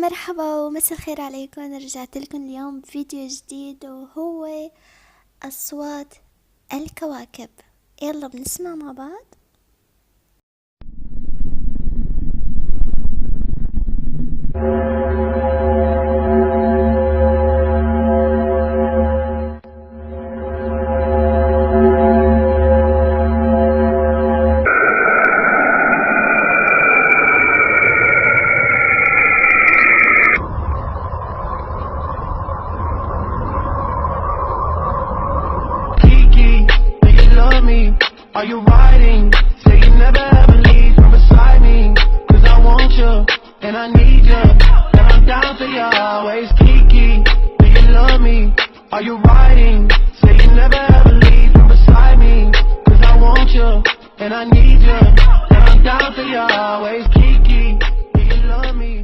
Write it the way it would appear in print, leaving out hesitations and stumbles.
مرحبا ومساء الخير عليكم. أنا رجعت لكم اليوم بفيديو جديد وهو أصوات الكواكب. يلا بنسمع مع بعض. Are you riding? Say you never ever leave from beside me, 'cause I want you, and I need you, and I'm down for you always. Kiki, do you love me? Are you riding? Say you never ever leave from beside me, 'cause I want you, and I need you, and I'm down for you always. Kiki, do you love me?